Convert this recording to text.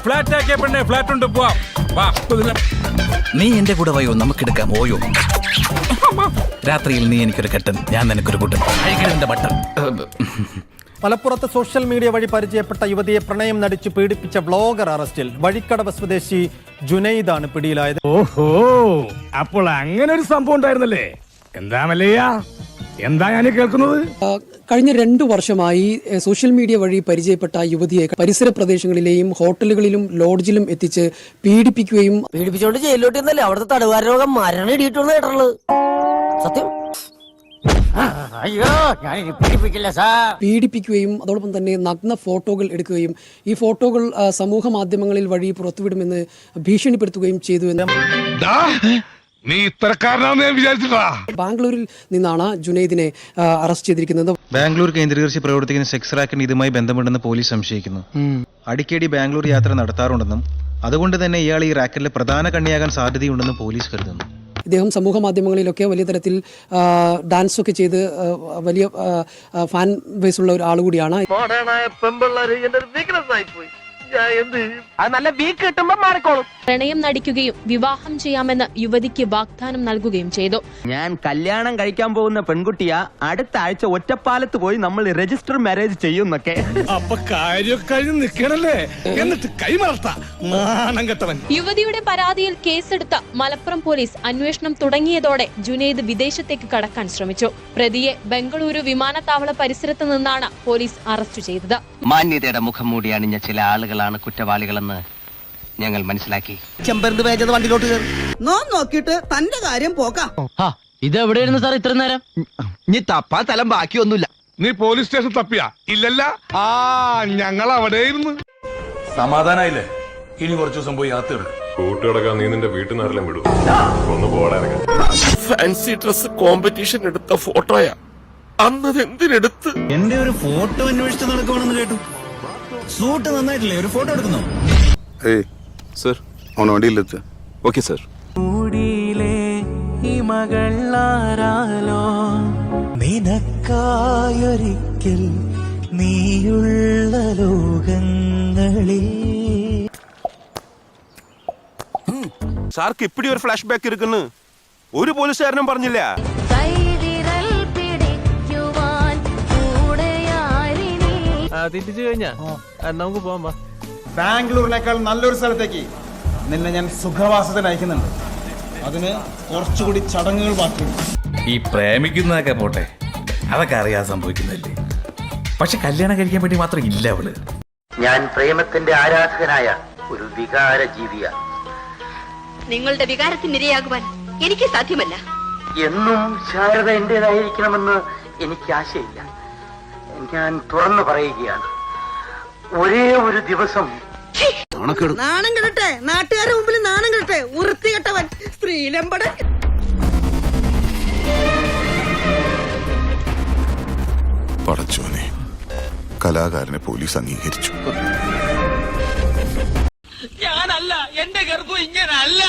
Flat ആക്കിയ പെണ്ണെ flat ഉണ്ട് പോവാം. വാ. നീ എന്റെ കൂടെ വയോ, നമുക്കെടുക്കാം ഓയോ. രാത്രിയിൽ നീ എനിക്കൊരു കട്ടൻ, ഞാൻ നിനക്കൊരു കൂട്ടൻ. അഴിക്കലിന്റെ ബട്ടൺ. മലപ്പുറത്ത് സോഷ്യൽ മീഡിയ വഴി പരിചയപ്പെട്ട യുവതിയെ പ്രണയം നടിച്ച് പീഡിപ്പിച്ച വ്ളോഗർ അറസ്റ്റിൽ. വഴിക്കടവ് സ്വദേശി ജുനൈദാണ് പിടിയിലായത്. ഓഹോ, അപ്പോൾ അങ്ങനെ ഒരു സംഭവം ഉണ്ടായിരുന്നല്ലേ? എന്താ മല്ലയ്യ, എന്താ ഞാൻ കേൾക്കുന്നത്? കഴിഞ്ഞ 2 വർഷമായി സോഷ്യൽ മീഡിയ വഴി പരിചയപ്പെട്ട യുവതിയെ പരിസര പ്രദേശങ്ങളിലെയും ഹോട്ടലുകളിലും ലോഡ്ജിലും എത്തിച്ച് പീഡിപ്പിക്കുകയും പീഡിപ്പിച്ചോണ്ട് ജയിലിലോട്ടിരുന്നല്ലേ അവിടുത്തെ തടവുകാര രോഗം മരണം ഇടിയിട്ടുള്ള കേട്ടുള്ളത്. സത്യം. അയ്യോ, ഞാൻ പീഡിപ്പിക്കില്ല സാർ. പീഡിപ്പിക്കുകയും അതോടൊപ്പം തന്നെ നഗ്ന ഫോട്ടോകൾ എടുക്കുകയും ഈ ഫോട്ടോകൾ സമൂഹ മാധ്യമങ്ങളിൽ വഴി പുറത്തുവിടുമെന്ന് ഭീഷണിപ്പെടുത്തുകയും ചെയ്തു എന്ന് നീ ഇത്തരക്കാരനാണെന്ന് ഞാൻ വിചാരിച്ചിട്ടാ. ബാംഗ്ലൂരിൽ നിന്നാണ് ജുനൈദിനെ അറസ്റ്റ് ചെയ്തിരിക്കുന്നത്. ബാംഗ്ലൂർ കേന്ദ്രീകരിച്ച് പ്രവർത്തിക്കുന്ന സെക്സ് റാക്കിന് ഇതുമായി ബന്ധമുണ്ടെന്ന് പോലീസ് സംശയിക്കുന്നു. അടിക്കടി ബാംഗ്ലൂർ യാത്ര നടത്താറുണ്ടെന്നും അതുകൊണ്ട് തന്നെ ഇയാൾ ഈ റാക്കറ്റിലെ പ്രധാന കണ്ണിയാകാൻ സാധ്യതയുണ്ടെന്നും പോലീസ് കരുതുന്നു. ഇദ്ദേഹം സമൂഹ മാധ്യമങ്ങളിലൊക്കെ വലിയ തരത്തിൽ ഡാൻസൊക്കെ ചെയ്ത് വലിയ ഫാൻ ബേസ് ഉള്ള ഒരു ആൾ കൂടിയാണ്. നല്ല വീക്ക് കിട്ടുമ്പോ മാറിക്കോളും. പ്രണയം നടിക്കുകയും വിവാഹം ചെയ്യാമെന്ന് യുവതിക്ക് വാഗ്ദാനം നൽകുകയും ചെയ്തു. ഞാൻ കല്യാണം കഴിക്കാൻ പോകുന്ന പെൺകുട്ടിയാ, അടുത്ത ആഴ്ച ഒറ്റപ്പാലത്ത് പോയി നമ്മൾ രജിസ്റ്റർ മാരേജ് ചെയ്യുന്നൊക്കെ. അപ്പൊ കാര്യം കഴിഞ്ഞ് നിൽക്കണല്ലേ, എന്നിട്ട് കൈമറത്താണം കെട്ടവൻ. യുവതിയുടെ പരാതിയിൽ കേസെടുത്ത മലപ്പുറം പോലീസ് അന്വേഷണം തുടങ്ങിയതോടെ ജുനൈദ് വിദേശത്തേക്ക് കടക്കാൻ ശ്രമിച്ചു. പ്രതിയെ ബംഗളൂരു വിമാനത്താവള പരിസരത്ത് നിന്നാണ് പോലീസ് അറസ്റ്റ് ചെയ്തത്. മാന്യതയുടെ മുഖം മൂടി അണിഞ്ഞ ചില ആളുകളാണ് കുറ്റവാളികളെന്ന് ഞങ്ങൾ മനസ്സിലാക്കി. ചെമ്പരന്ത് വേഗത വണ്ടിയിലോട്ട് കയറി നോക്കിയിട്ട് തന്റെ കാര്യം പോക്കാം. ഇത് എവിടെയായിരുന്നു സാർ ഇത്ര നേരം? ഇനി തപ്പാ സ്ഥലം ബാക്കിയൊന്നുമില്ല. നീ പോലീസ് സ്റ്റേഷൻ തപ്പിയാ? ഇല്ലല്ല, ഞങ്ങൾ അവിടെയായിരുന്നു. സമാധാനായില്ലേ? ഇനി കുറച്ചു ദിവസം പോയി യാത്ര കൂട്ടുകിടക്കാൻ നീ നിന്റെ വീട്ടിൽ നിന്നെല്ലാം വിടും. ഒന്ന് പോടാ. ഫാൻസി ഡ്രസ് കോമ്പറ്റീഷൻ എടുത്ത ഫോട്ടോയാ. അന്നത് എന്തിനെടുത്ത്? എന്റെ ഒരു ഫോട്ടോ അന്വേഷിച്ച് നടക്കുവാണെന്ന് കേട്ടു. സൂട്ട് നന്നായിട്ടില്ലേ? ഒരു ഫോട്ടോ എടുക്കുന്നോ? സർ, അവൻ വണ്ടിയിലെത്ത്. Okay sir. നിനക്കായൊരിക്കൽ നീയുള്ള ലോകങ്ങളിൽ. സാർക്ക് ഇപ്പിടി ഒരു ഫ്ലാഷ് ബാക്ക് ഇരിക്കുന്നു. ഒരു പോലീസുകാരനും പറഞ്ഞില്ല. തിരിച്ചു കഴിഞ്ഞാ നമുക്ക് പോവാം. ബാംഗ്ലൂരിനേക്കാൾ നല്ലൊരു സ്ഥലത്തേക്ക് നിന്നെ ഞാൻ സുഖവാസത്തിന് അയക്കുന്നുണ്ട്. അതിന് കുറച്ചുകൂടി ചടങ്ങുകൾ ബാക്കിയുണ്ട്. ഈ പ്രേമിക്കുന്നതൊക്കെ പോട്ടെ, അതൊക്കെ അറിയാതെ സംഭവിക്കുന്നില്ലേ. പക്ഷെ കല്യാണം കഴിക്കാൻ വേണ്ടി മാത്രം ഇല്ല അവള്. ഞാൻ പ്രേമത്തിന്റെ ആരാധകനായ ഒരു വികാര ജീവിയാണ്. നിങ്ങളുടെ വികാരത്തിനിരയാകുവാൻ എനിക്ക് സാധ്യമല്ല. എന്നും ശാരദ എന്റേതായിരിക്കണമെന്ന് എനിക്ക് ആശയില്ല. ഞാൻ തുറന്നു പറയുകയാണ്, ഒരേ ഒരു ദിവസം നാണം കെടട്ടെ, നാട്ടുകാരുടെ മുമ്പിൽ നാണം കെടട്ടെ, വൃത്തികെട്ടവൻ സ്ത്രീലമ്പടൻ. പടച്ചോനെ, കലാകാരനെ പോലീസ് അംഗീകരിച്ചു. ഞാനല്ല, എന്റെ ഗർഭം ഇങ്ങനല്ല.